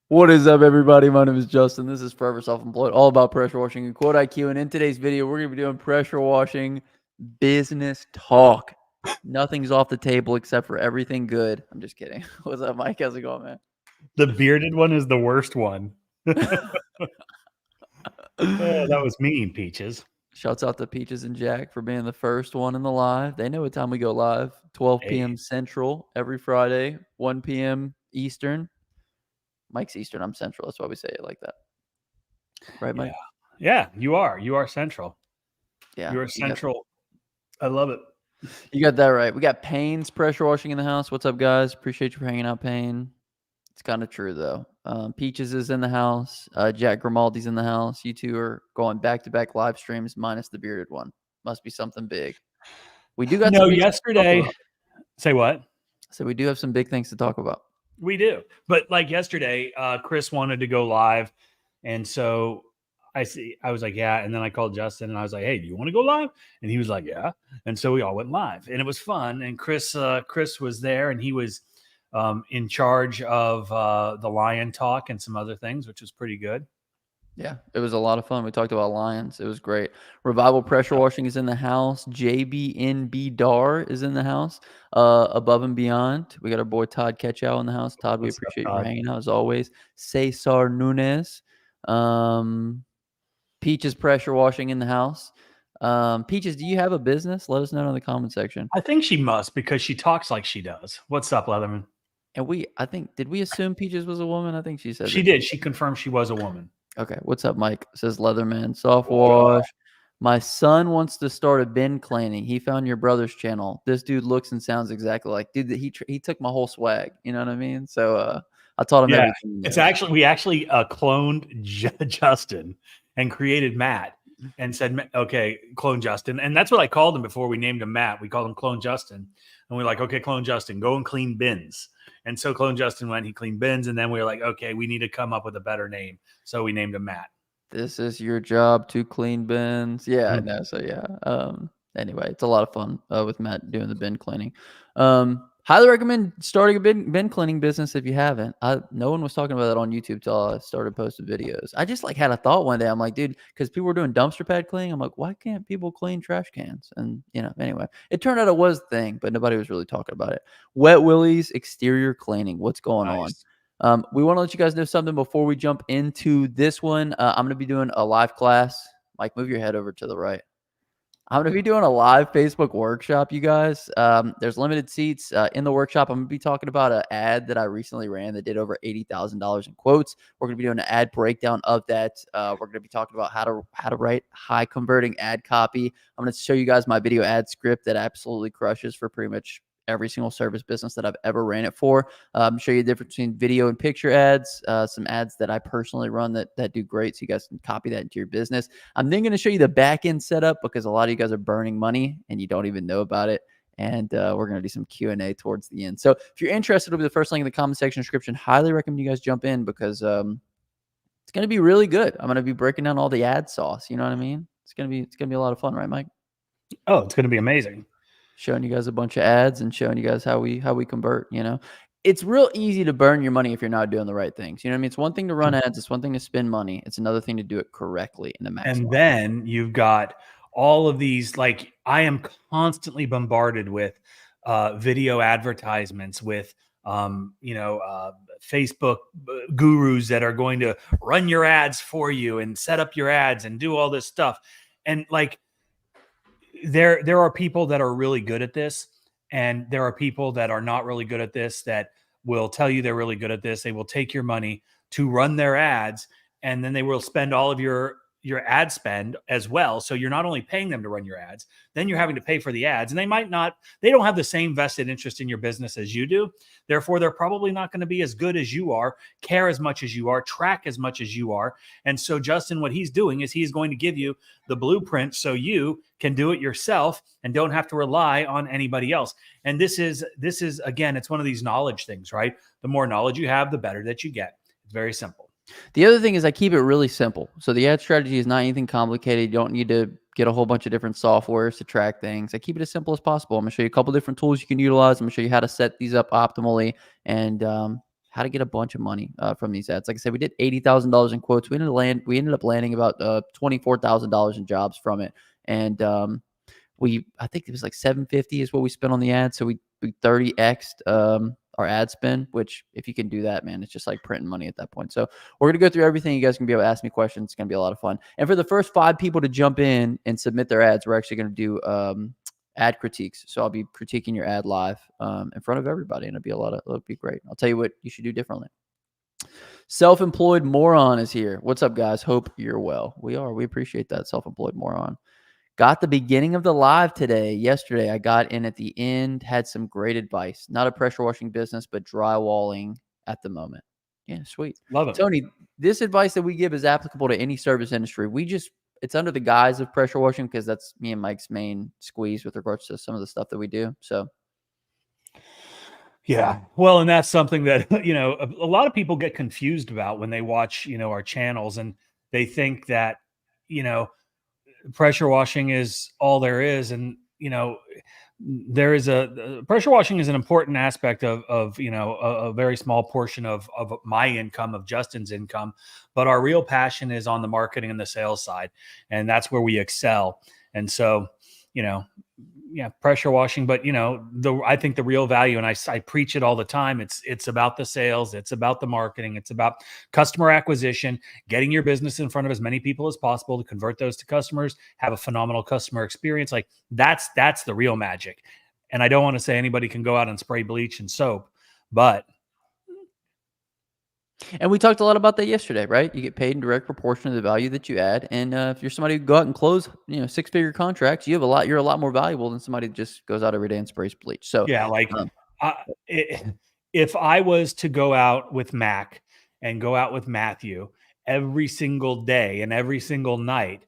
What is up, everybody? My name is Justin. This is Forever Self-Employed, all about pressure washing and quote IQ. And in today's video, we're going to be doing pressure washing business talk. Nothing's off the table except for everything good. I'm just kidding. What's up, Mike? How's it going, man? The bearded one is the worst one. Oh, that was mean, Peaches. Shouts out to Peaches and Jack for being the first one in the live. They know what time we go live. 12 Hey. p.m. Central every Friday, 1 p.m. Eastern. Mike's Eastern. I'm Central. That's why we say it like that. Right, Mike? Yeah, you are. You are Central. Yeah. You are Central. I love it. You got that right. We got Payne's pressure washing in the house. What's up, guys? Appreciate you for hanging out, Payne. It's kind of true, though. Peaches is in the house. Jack Grimaldi's in the house. You two are going back-to-back live streams minus the bearded one. Must be something big. We do got some big yesterday. Say what? So we do have some big things to talk about. We do. But like yesterday, Chris wanted to go live. And so I was like, yeah. And then I called Justin and I was like, hey, do you want to go live? And he was like, yeah. And so we all went live and it was fun. And Chris was there and he was in charge of the Lion Talk and some other things, which was pretty good. Yeah, it was a lot of fun. We talked about Lions. It was great. Revival Pressure Washing is in the house. JBNB Dar is in the house. Above and Beyond, we got our boy Todd Ketchow in the house. Todd, we appreciate you for hanging out as always. Cesar Nunez. Peaches Pressure Washing in the house. Peaches, do you have a business? Let us know in the comment section. I think she must because she talks like she does. What's up, Leatherman? And did we assume Peaches was a woman? I think she said she did. She confirmed she was a woman. Okay, what's up, Mike? Says Leatherman. Soft wash. My son wants to start a bin cleaning. He found your brother's channel. This dude looks and sounds exactly like dude. He took my whole swag. You know what I mean? So I taught him everything. It's actually we cloned Justin and created Matt and said, okay, clone Justin. And that's what I called him before we named him Matt. We called him Clone Justin. And we're like, okay, Clone Justin, go and clean bins. And so Clone Justin went, he cleaned bins. And then we were like, okay, we need to come up with a better name. So we named him Matt. This is your job to clean bins. Yeah, I know. So yeah. Anyway, it's a lot of fun with Matt doing the bin cleaning. Highly recommend starting a bin cleaning business if you haven't. No one was talking about that on YouTube till I started posting videos. I just had a thought one day. I'm like, dude, because people were doing dumpster pad cleaning. I'm like, why can't people clean trash cans? And anyway, it turned out it was the thing, but nobody was really talking about it. Wet Willie's exterior cleaning. What's going on? We want to let you guys know something before we jump into this one. I'm going to be doing a live class. Mike, move your head over to the right. I'm going to be doing a live Facebook workshop, you guys. There's limited seats in the workshop. I'm going to be talking about an ad that I recently ran that did over $80,000 in quotes. We're going to be doing an ad breakdown of that. We're going to be talking about how to write high converting ad copy. I'm going to show you guys my video ad script that absolutely crushes for pretty much every single service business that I've ever ran it for. Show you the difference between video and picture ads, some ads that I personally run that do great, so you guys can copy that into your business. I'm then going to show you the back end setup because a lot of you guys are burning money and you don't even know about it. And we're going to do some Q&A towards the end. So if you're interested, it'll be the first link in the comment section description. Highly recommend you guys jump in because it's going to be really good. I'm going to be breaking down all the ad sauce. You know what I mean? It's going to be a lot of fun, right, Mike? Oh, it's going to be amazing. Showing you guys a bunch of ads and showing you guys how we convert. It's real easy to burn your money if you're not doing the right things. You know what I mean? It's one thing to run ads. It's one thing to spend money. It's another thing to do it correctly in the max. And then you've got all of these, like I am constantly bombarded with video advertisements with, Facebook gurus that are going to run your ads for you and set up your ads and do all this stuff. And like, there are people that are really good at this, and there are people that are not really good at this that will tell you they're really good at this. They will take your money to run their ads, and then they will spend all of your ad spend as well. So you're not only paying them to run your ads, then you're having to pay for the ads, and they don't have the same vested interest in your business as you do. Therefore, they're probably not going to be as good as you are, care as much as you are, track as much as you are. And so Justin, what he's doing is he's going to give you the blueprint so you can do it yourself and don't have to rely on anybody else. And this is again, it's one of these knowledge things, right? The more knowledge you have, the better that you get. It's very simple. The other thing is I keep it really simple. So the ad strategy is not anything complicated. You don't need to get a whole bunch of different softwares to track things. I keep it as simple as possible. I'm going to show you a couple different tools you can utilize. I'm going to show you how to set these up optimally and how to get a bunch of money from these ads. Like I said, we did $80,000 in quotes. We ended up landing about $24,000 in jobs from it, and I think it was like $750 is what we spent on the ad. So we 30x'd our ad spend, which if you can do that, man, it's just like printing money at that point. So we're going to go through everything. You guys can be able to ask me questions. It's going to be a lot of fun. And for the first 5 people to jump in and submit their ads, we're actually going to do ad critiques. So I'll be critiquing your ad live in front of everybody, and it'll be great. I'll tell you what you should do differently. SelfEmployed Moron is here. What's up, guys? Hope you're well. We are. We appreciate that, SelfEmployed Moron. Got the beginning of the live yesterday. I got in at the end, had some great advice. Not a pressure washing business, but drywalling at the moment. Yeah, sweet. Love it. Tony, this advice that we give is applicable to any service industry. It's under the guise of pressure washing because that's me and Mike's main squeeze with regards to some of the stuff that we do. So. Yeah. Well, and that's something that, a lot of people get confused about when they watch, our channels, and they think that, pressure washing is all there is. And, there is pressure washing is an important aspect of a very small portion of my income, of Justin's income, but our real passion is on the marketing and the sales side. And that's where we excel. And so, pressure washing, but I think the real value, and I preach it all the time. It's about the sales. It's about the marketing. It's about customer acquisition, getting your business in front of as many people as possible to convert those to customers, have a phenomenal customer experience. Like that's the real magic. And I don't want to say anybody can go out and spray bleach and soap, but. And we talked a lot about that yesterday, right? You get paid in direct proportion to the value that you add. And if you're somebody who go out and close, 6-figure contracts, you're a lot more valuable than somebody that just goes out every day and sprays bleach. So yeah, if I was to go out with Mac and go out with Matthew every single day and every single night,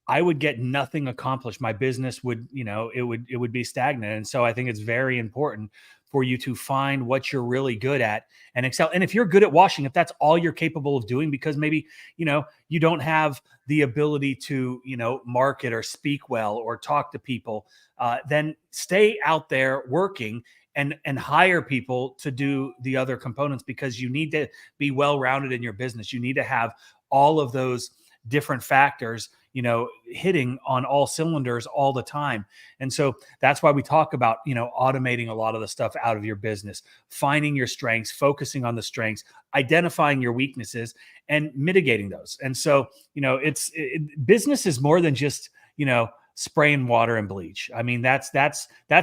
I would get nothing accomplished. My business would, it would be stagnant. And so I think it's very important for you to find what you're really good at and excel. And if you're good at washing, if that's all you're capable of doing, because maybe, you don't have the ability to, market or speak well or talk to people, then stay out there working and hire people to do the other components, because you need to be well-rounded in your business. You need to have all of those different factors, hitting on all cylinders all the time. And so that's why we talk about, automating a lot of the stuff out of your business, finding your strengths, focusing on the strengths, identifying your weaknesses and mitigating those. And so, business is more than just, spraying water and bleach. I mean, that's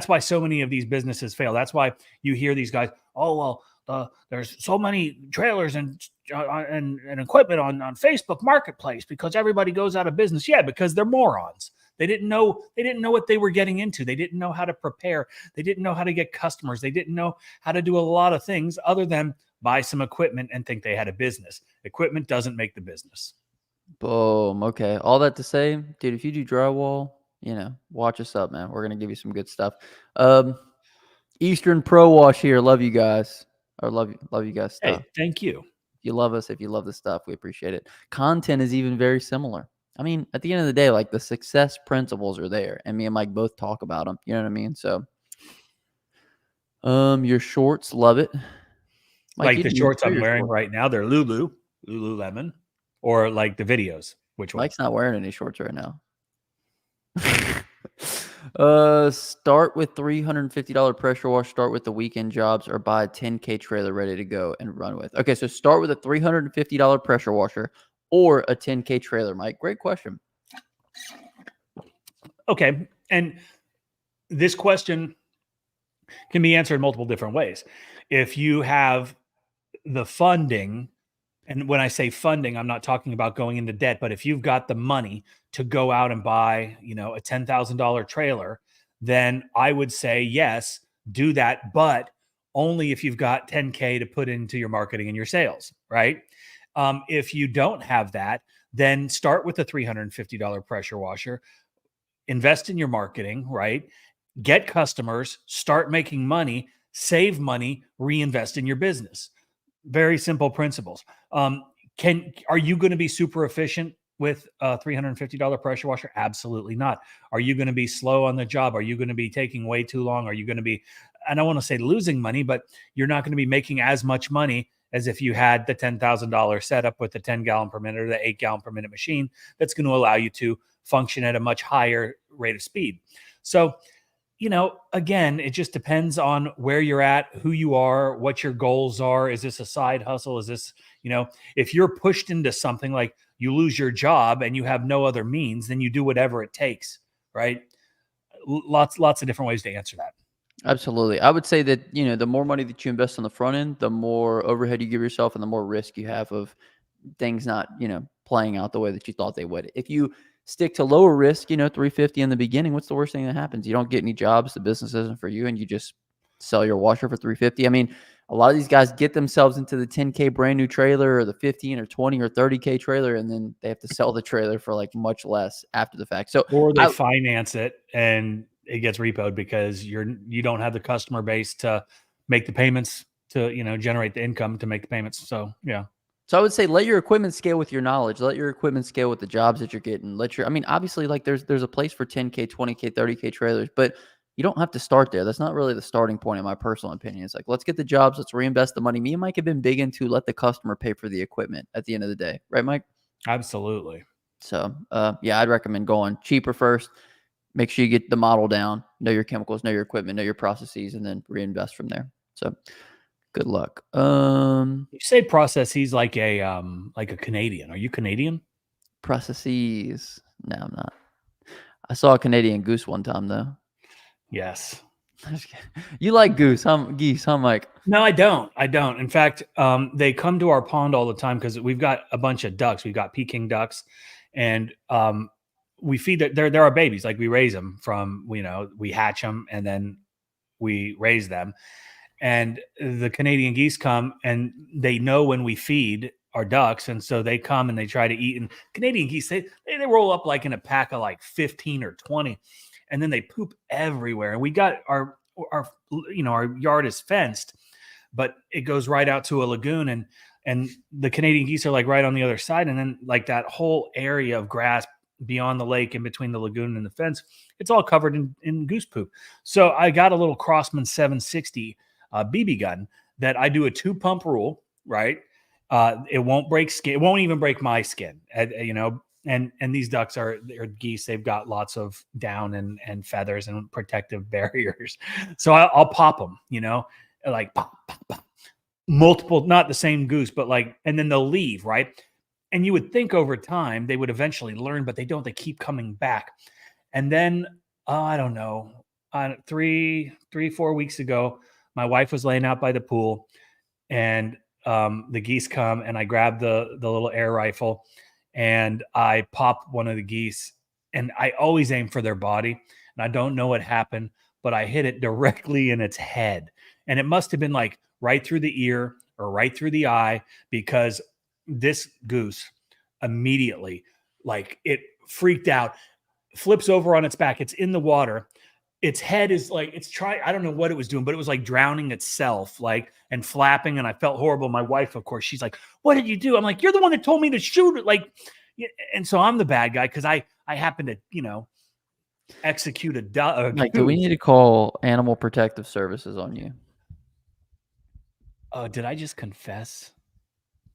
why so many of these businesses fail. That's why you hear these guys, oh, well, there's so many trailers and equipment on Facebook Marketplace because everybody goes out of business. Yeah, because they're morons. They didn't know what they were getting into. They didn't know how to prepare. They didn't know how to get customers. They didn't know how to do a lot of things other than buy some equipment and think they had a business. Equipment doesn't make the business. Boom. Okay. All that to say, dude, if you do drywall, watch us up, man. We're going to give you some good stuff. Eastern Pro Wash here. Love you guys. Or love you guys stuff. Hey, thank you. If you love us, if you love the stuff, we appreciate it. Content is even very similar. I mean, at the end of the day, like the success principles are there, and me and Mike both talk about them. You know what I mean? So, your shorts, love it. Mike, like the shorts I'm wearing right now, they're Lululemon, or like the videos. Which one? Mike's not wearing any shorts right now. Start with $350 pressure wash, start with the weekend jobs, or buy a 10K trailer ready to go and run with. Okay, so start with a $350 pressure washer or a 10K trailer, Mike. Great question. Okay, and this question can be answered multiple different ways. If you have the funding, and when I say funding, I'm not talking about going into debt, but if you've got the money to go out and buy, a $10,000 trailer, then I would say, yes, do that, but only if you've got 10K to put into your marketing and your sales, right? If you don't have that, then start with the $350 pressure washer, invest in your marketing, right? Get customers, start making money, save money, reinvest in your business. Very simple principles. Are you going to be super efficient with a $350 pressure washer? Absolutely not. Are you going to be slow on the job? Are you going to be taking way too long? Are you going to be, I don't want to say losing money, but you're not going to be making as much money as if you had the $10,000 setup with the 10-gallon per minute or the 8-gallon per minute machine that's going to allow you to function at a much higher rate of speed. So, again, it just depends on where you're at, who you are, what your goals are. Is this a side hustle? Is this, if you're pushed into something like you lose your job and you have no other means, then you do whatever it takes, right? Lots of different ways to answer that. Absolutely. I would say that, the more money that you invest on the front end, the more overhead you give yourself and the more risk you have of things not, playing out the way that you thought they would. If you stick to lower risk, 350 in the beginning, what's the worst thing that happens? You don't get any jobs, the business isn't for you, and you just sell your washer for 350. I mean, a lot of these guys get themselves into the 10K brand new trailer or the 15 or 20 or 30K trailer, and then they have to sell the trailer for like much less after the fact. So, or they finance it and it gets repoed because you don't have the customer base to make the payments to, generate the income to make the payments. So, yeah. So I would say let your equipment scale with your knowledge. Let your equipment scale with the jobs that you're getting. Obviously, like there's a place for 10K, 20K, 30K trailers, but you don't have to start there. That's not really the starting point, in my personal opinion. It's like, let's get the jobs, let's reinvest the money. Me and Mike have been big into let the customer pay for the equipment at the end of the day. Right, Mike? Absolutely. So, I'd recommend going cheaper first. Make sure you get the model down, know your chemicals, know your equipment, know your processes, and then reinvest from there. So good luck. You say processes like a Canadian. Are you Canadian? Processes. No, I'm not. I saw a Canadian goose one time though. Yes. You like geese, huh, Mike? No, I don't. In fact, they come to our pond all the time because we've got a bunch of ducks. We've got Peking ducks, and we feed it. They're our babies. Like we raise them from, we hatch them and then we raise them. And the Canadian geese come and they know when we feed our ducks. And so they come and they try to eat. And Canadian geese, they roll up like in a pack of like 15 or 20. And then they poop everywhere. And we got our yard is fenced, but it goes right out to a lagoon. And the Canadian geese are like right on the other side. And then like that whole area of grass beyond the lake in between the lagoon and the fence, it's all covered in goose poop. So I got a little Crossman 760 BB gun that I do a 2-pump rule, right? It won't break skin. It won't even break my skin, and these ducks they're geese. They've got lots of down and feathers and protective barriers. So I'll pop them, like pop, pop, pop. Multiple, not the same goose, but like, and then they'll leave, right? And you would think over time they would eventually learn, but they don't. They keep coming back. And then, I don't know, 4 weeks ago, my wife was laying out by the pool and the geese come and I grab the little air rifle and I pop one of the geese, and I always aim for their body. And I don't know what happened, but I hit it directly in its head. And it must have been like right through the ear or right through the eye, because this goose immediately, like, it freaked out, flips over on its back. It's in the water. Its head is like, I don't know what it was doing, but it was like drowning itself, like, and flapping. And I felt horrible. My wife, of course, she's like, "What did you do?" I'm like, "You're the one that told me to shoot it." Like, and so I'm the bad guy because I happen to, execute a Like, do we need to call Animal Protective Services on you? Did I just confess?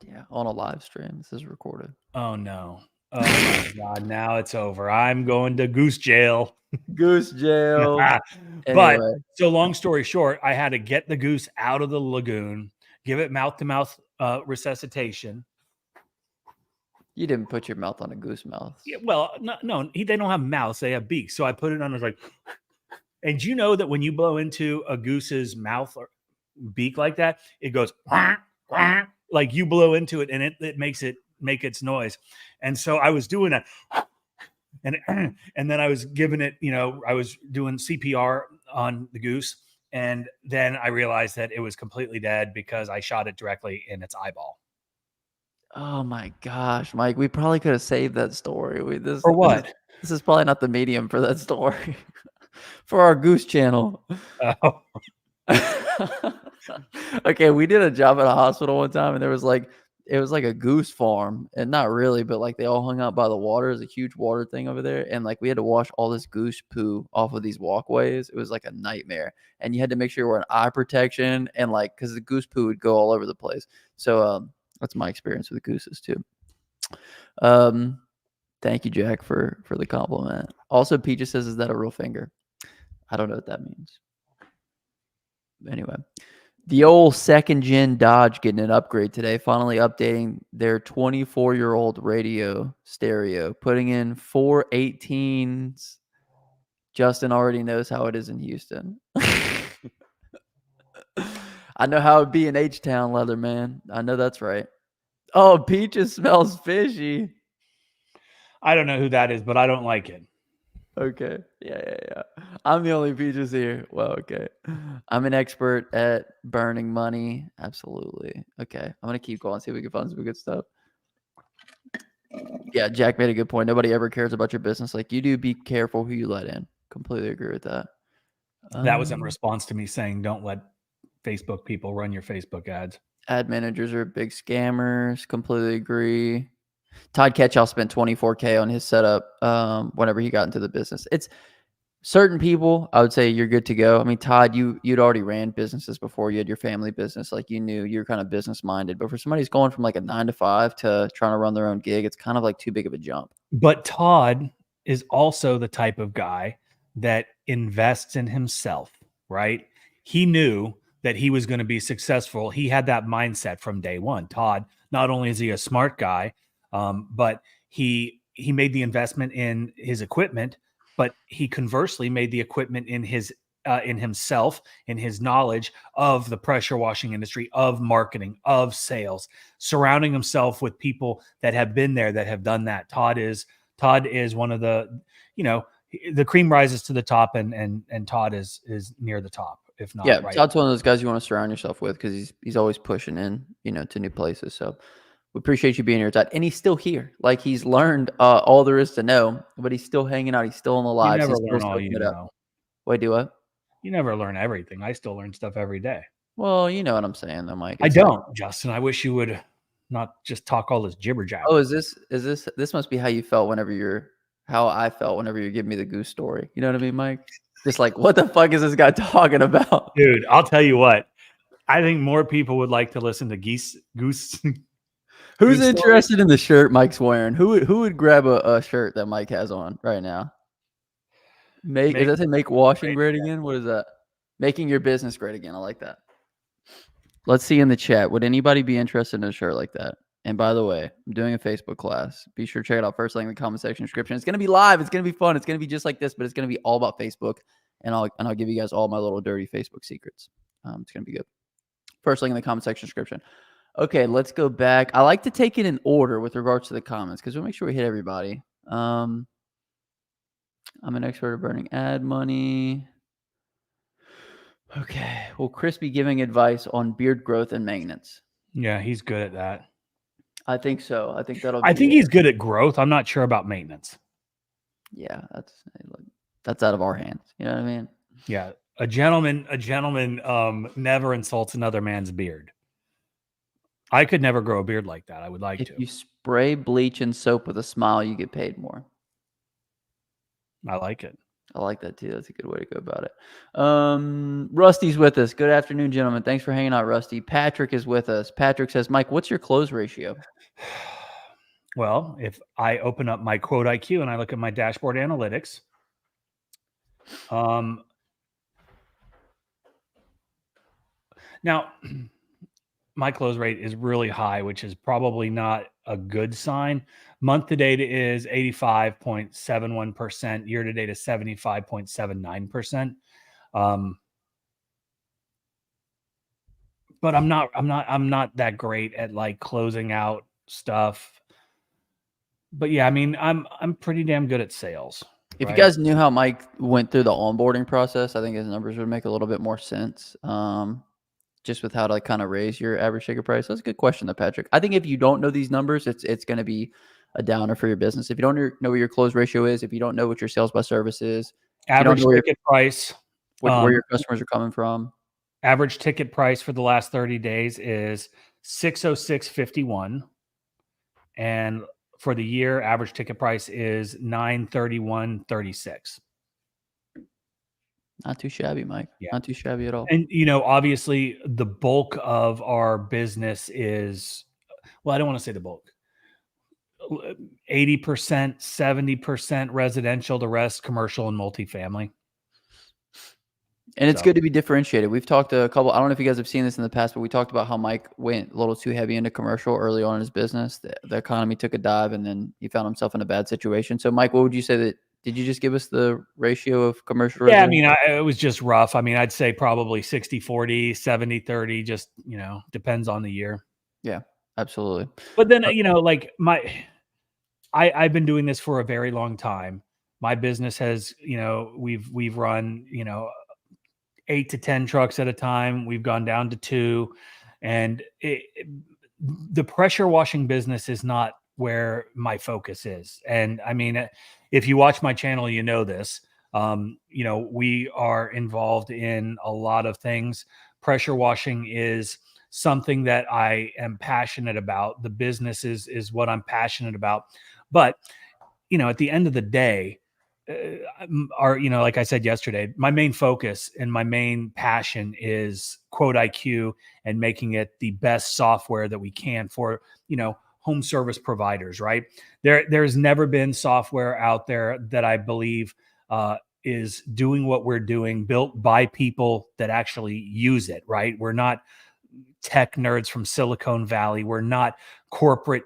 Yeah, on a live stream. This is recorded. Oh no. Oh my God. Now it's over. I'm going to goose jail. Goose jail. But so long story short, I had to get the goose out of the lagoon, give it mouth-to-mouth resuscitation. You didn't put your mouth on a goose mouth. Yeah, well, no, they don't have mouths; they have beaks. So I put it on. I was like, and you know that when you blow into a goose's mouth or beak like that, it goes like you blow into it, and it makes it make its noise. And so I was doing that. And then I was giving it, I was doing CPR on the goose. And then I realized that it was completely dead because I shot it directly in its eyeball. Oh my gosh, Mike, we probably could have saved that story. For what? This is probably not the medium for that story. For our goose channel. Oh. Okay, we did a job at a hospital one time, and there was like, it was like a goose farm, and not really, but like they all hung out by the water. There's a huge water thing over there, and like we had to wash all this goose poo off of these walkways. It was like a nightmare, and you had to make sure you were wearing eye protection, and like because the goose poo would go all over the place. So that's my experience with gooses too. Thank you, Jack, for the compliment. Also, Peaches says, "Is that a real finger?" I don't know what that means. Anyway. The old second gen Dodge getting an upgrade today, finally updating their 24-year-old radio stereo, putting in 418s. Justin already knows how it is in Houston. I know how it'd be in H-Town, Leatherman. I know that's right. Oh, Peaches smells fishy. I don't know who that is, but I don't like it. Okay. Yeah. I'm the only Peaches here. Well, okay. I'm an expert at burning money. Absolutely. Okay. I'm going to keep going, see if we can find some good stuff. Yeah, Jack made a good point. Nobody ever cares about your business like you do. Be careful who you let in. Completely agree with that. That was in response to me saying, don't let Facebook people run your Facebook ads. Ad managers are big scammers. Completely agree. Todd Ketchell spent $24K on his setup whenever he got into the business. It's certain people, I would say you're good to go. I mean, Todd, you'd already ran businesses before. You had your family business. Like you knew you're kind of business minded. But for somebody who's going from like a 9 to 5 to trying to run their own gig, it's kind of like too big of a jump. But Todd is also the type of guy that invests in himself, right? He knew that he was going to be successful. He had that mindset from day one. Todd, not only is he a smart guy, but he made the investment in his equipment, but he conversely made the equipment in himself, in his knowledge of the pressure washing industry, of marketing, of sales, surrounding himself with people that have been there, that have done that. Todd is one of the, the cream rises to the top, and Todd is near the top, if not. Yeah, right. Todd's one of those guys you want to surround yourself with because he's always pushing in, to new places. So we appreciate you being here, Todd. And he's still here. Like he's learned all there is to know, but he's still hanging out. He's still in the lives. You never He's learn still all you know. Wait, do what? You never learn everything. I still learn stuff every day. Well, you know what I'm saying, though, Mike. I don't, Justin. I wish you would not just talk all this jibber jabber. Oh, this must be how you felt how I felt whenever you're giving me the goose story. You know what I mean, Mike? Just like, what the fuck is this guy talking about? Dude, I'll tell you what. I think more people would like to listen to Goose. Who's interested in the shirt Mike's wearing? Who would grab a shirt that Mike has on right now? Does that say make washing great again? What is that? Making your business great again. I like that. Let's see in the chat. Would anybody be interested in a shirt like that? And by the way, I'm doing a Facebook class. Be sure to check it out first link in the comment section description. It's going to be live. It's going to be fun. It's going to be just like this, but it's going to be all about Facebook. And I'll give you guys all my little dirty Facebook secrets. It's going to be good. First link in the comment section description. Okay, let's go back. I like to take it in order with regards to the comments because we'll make sure we hit everybody. I'm an expert at burning ad money. Okay. Will Chris be giving advice on beard growth and maintenance? Yeah, he's good at that. I think so. I think he's good at growth. I'm not sure about maintenance. Yeah, that's out of our hands. You know what I mean? Yeah. A gentleman never insults another man's beard. I could never grow a beard like that. I would like to. If you spray bleach and soap with a smile, you get paid more. I like it. I like that too. That's a good way to go about it. Rusty's with us. Good afternoon, gentlemen. Thanks for hanging out, Rusty. Patrick is with us. Patrick says, Mike, what's your close ratio? Well, if I open up my quote IQ and I look at my dashboard analytics, now my close rate is really high, which is probably not a good sign. Month to date is 85.71%. Year to date is 75.79%. But I'm not that great at like closing out stuff. But yeah, I mean, I'm pretty damn good at sales. If you guys knew how Mike went through the onboarding process, I think his numbers would make a little bit more sense. Just with how to kind of raise your average ticket price. That's a good question, though, Patrick. I think if you don't know these numbers, it's going to be a downer for your business. If you don't know what your close ratio is, if you don't know what your sales by service is, average ticket price, where your customers are coming from. Average ticket price for the last 30 days is $606.51. And for the year, average ticket price is $931.36. Not too shabby, Mike. Yeah. Not too shabby at all. And, obviously the bulk of our business is, well, I don't want to say the bulk, 80%, 70% residential, the rest commercial and multifamily. And it's good to be differentiated. We've talked to a couple, I don't know if you guys have seen this in the past, but we talked about how Mike went a little too heavy into commercial early on in his business. The economy took a dive and then he found himself in a bad situation. So Mike, what would you say did you just give us the ratio of commercial? Yeah, I mean, it was just rough. I mean, I'd say probably 60-40, 70-30, just, depends on the year. Yeah, absolutely. But then, I've been doing this for a very long time. My business has, we've run, 8 to 10 trucks at a time. We've gone down to 2, and the pressure washing business is not where my focus is. And I mean, if you watch my channel, you know this. We are involved in a lot of things. Pressure washing is something that I am passionate about. The business is what I'm passionate about. But, at the end of the day, like I said yesterday, my main focus and my main passion is Quote IQ and making it the best software that we can for, home service providers, right? There's never been software out there that I believe is doing what we're doing, built by people that actually use it, right? We're not tech nerds from Silicon Valley. We're not corporate,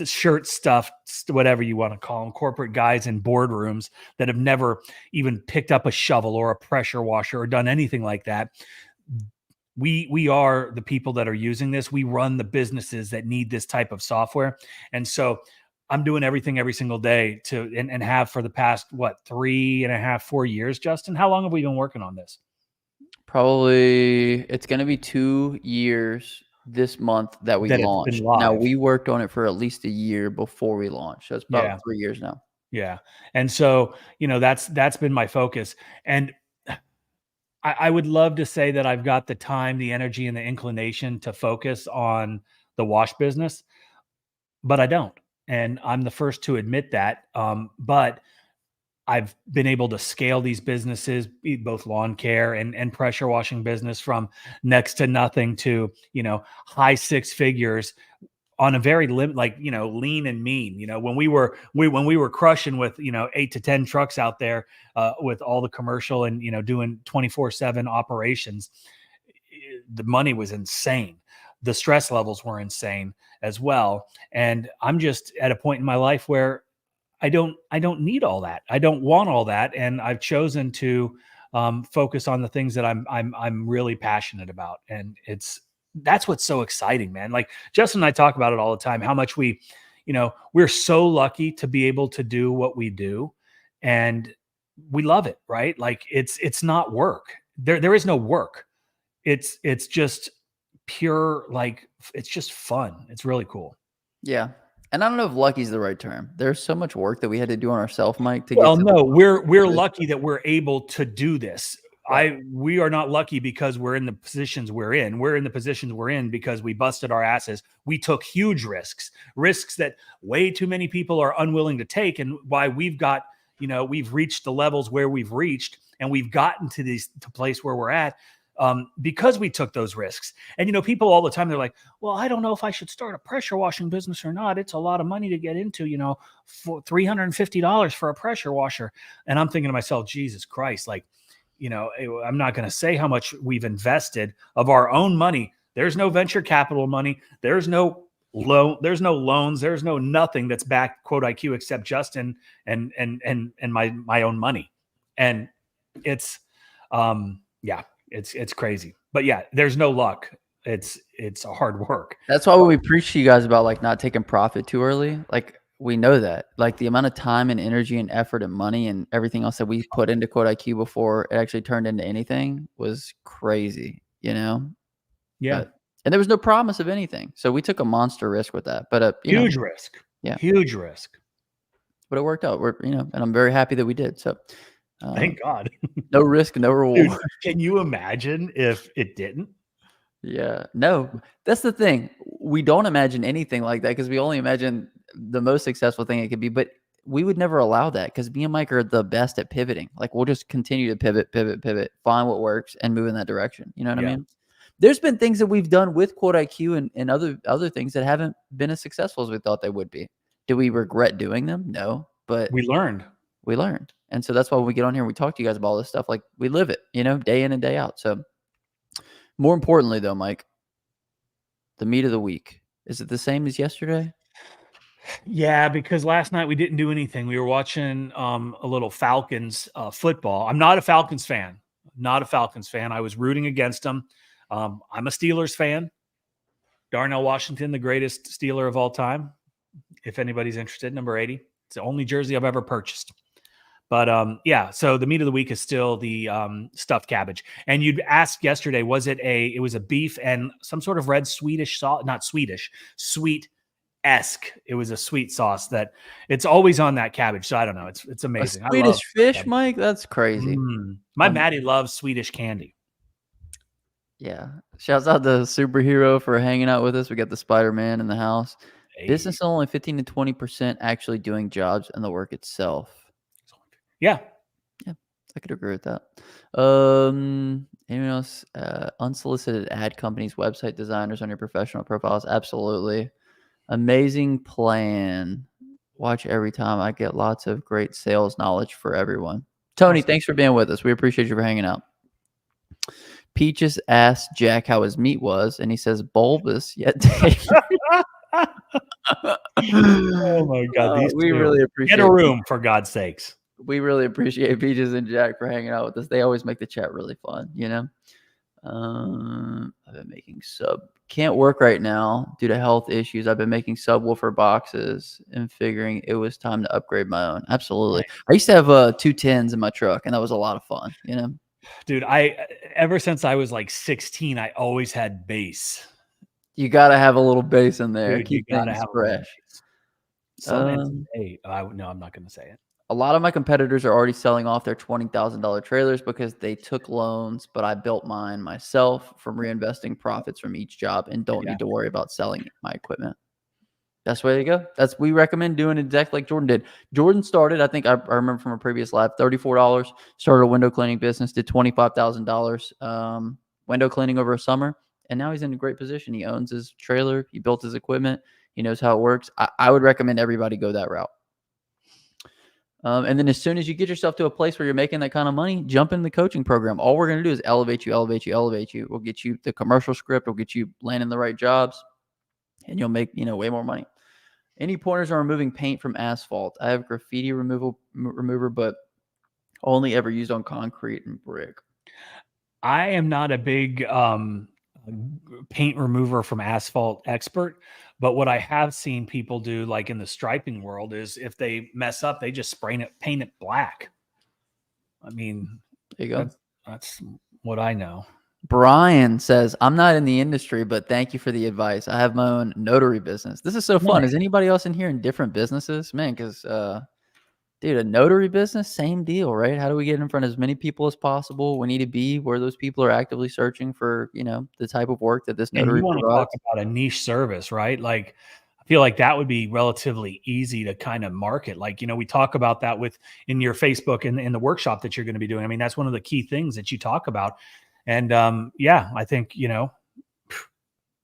shirt stuff, whatever you want to call them, corporate guys in boardrooms that have never even picked up a shovel or a pressure washer or done anything like that. We are the people that are using this. We run the businesses that need this type of software. And so I'm doing everything every single day and have for the past, 3.5, 4 years, Justin? How long have we been working on this? Probably it's going to be 2 years this month that we launched. Now we worked on it for at least a year before we launched. So it's about 3 years now. Yeah. And so, that's been my focus. And I would love to say that I've got the time, the energy, and the inclination to focus on the wash business, but I don't. And I'm the first to admit that. But I've been able to scale these businesses, both lawn care and pressure washing business, from next to nothing to, high 6 figures on a very lean and mean. When we were crushing with, 8 to 10 trucks out there with all the commercial and, doing 24/7 operations, the money was insane. The stress levels were insane as well. And I'm just at a point in my life where I don't need all that. I don't want all that. And I've chosen to focus on the things that I'm really passionate about. And that's what's so exciting, man. Like Justin and I talk about it all the time, how much we're so lucky to be able to do what we do, and we love it, right? Like it's not work. There is no work. It's just pure, it's just fun. It's really cool. Yeah. And I don't know if lucky is the right term. There's so much work that we had to do on ourselves, Mike. We're lucky that we're able to do this. Right. We are not lucky because we're in the positions we're in. We're in the positions we're in because we busted our asses. We took huge risks that way too many people are unwilling to take, and why we've got, we've reached the levels where we've reached, and we've gotten to place where we're at. Because we took those risks. And, people all the time, they're like, well, I don't know if I should start a pressure washing business or not. It's a lot of money to get into, for $350 for a pressure washer. And I'm thinking to myself, Jesus Christ, I'm not going to say how much we've invested of our own money. There's no venture capital money. There's no loans. There's no nothing that's backed Quote IQ except Justin and my own money. And it's, it's crazy, but yeah, there's no luck. It's hard work. That's why we preach to you guys about not taking profit too early. We know that the amount of time and energy and effort and money and everything else that we put into Quote IQ before it actually turned into anything was crazy, Yeah. And there was no promise of anything. So we took a monster risk with that, but huge risk. Yeah. Huge risk. But it worked out. And I'm very happy that we did. So thank God. No risk, no reward. Dude, can you imagine if it didn't? Yeah. No, that's the thing. We don't imagine anything like that because we only imagine the most successful thing it could be. But we would never allow that because me and Mike are the best at pivoting. Like we'll just continue to pivot, find what works and move in that direction. You know what I mean? There's been things that we've done with Quote IQ and other things that haven't been as successful as we thought they would be. Do we regret doing them? No, but We learned. And so that's why when we get on here, we talk to you guys about all this stuff. Like we live it, day in and day out. So more importantly though, Mike, the meat of the week, is it the same as yesterday? Yeah, because last night we didn't do anything. We were watching a little Falcons football. I'm not a Falcons fan. I was rooting against them. I'm a Steelers fan. Darnell Washington, the greatest Steeler of all time. If anybody's interested, number 80. It's the only jersey I've ever purchased. But yeah, so the meat of the week is still the stuffed cabbage. And you'd asked yesterday, it was a beef and some sort of red Swedish sauce, not Swedish, sweet-esque. It was a sweet sauce that it's always on that cabbage. So I don't know. It's amazing. A Swedish fish, cabbage. Mike? That's crazy. My Maddie loves Swedish candy. Yeah. Shouts out to Superhero for hanging out with us. We got the SpiderMan in the house. Hey. Business only 15 to 20% actually doing jobs and the work itself. Yeah. Yeah, I could agree with that. Anyone else? Unsolicited ad companies, website designers on your professional profiles. Absolutely. Amazing plan. Watch every time. I get lots of great sales knowledge for everyone. Tony, thanks for being with us. We appreciate you for hanging out. Peaches asked Jack how his meat was, and he says bulbous yet tender. Oh my God! We really appreciate. Get a room for God's sakes. We really appreciate Peaches and Jack for hanging out with us. They always make the chat really fun, I've been making sub. Can't work right now due to health issues. I've been making subwoofer boxes and figuring it was time to upgrade my own. Absolutely. Right. I used to have 210s in my truck, and that was a lot of fun, Dude, ever since I was like 16, I always had bass. You got to have a little bass in there. Dude, keep things fresh. No, I'm not going to say it. A lot of my competitors are already selling off their $20,000 trailers because they took loans, but I built mine myself from reinvesting profits from each job and don't need to worry about selling my equipment. Best way to go. We recommend doing exactly like Jordan did. Jordan started, I think I remember from a previous live, $34, started a window cleaning business, did $25,000 window cleaning over a summer, and now he's in a great position. He owns his trailer. He built his equipment. He knows how it works. I would recommend everybody go that route. And then as soon as you get yourself to a place where you're making that kind of money, jump in the coaching program. All we're going to do is elevate you. We'll get you the commercial script. We'll get you landing the right jobs, and you'll make, way more money. Any pointers on removing paint from asphalt? I have graffiti remover, but only ever used on concrete and brick. I am not a big paint remover from asphalt expert, but what I have seen people do, like in the striping world, is if they mess up, they just paint it black. I mean, there you go. That's what I know. Brian says, I'm not in the industry, but thank you for the advice. I have my own notary business. This is so fun. Is anybody else in here in different businesses? Man, because, dude, a notary business, same deal, right? How do we get in front of as many people as possible? We need to be where those people are actively searching for, the type of work that this notary provides. And you want to talk about a niche service, right? Like, I feel like that would be relatively easy to kind of market. Like, we talk about that in your Facebook and in the workshop that you're going to be doing. I mean, that's one of the key things that you talk about. And I think,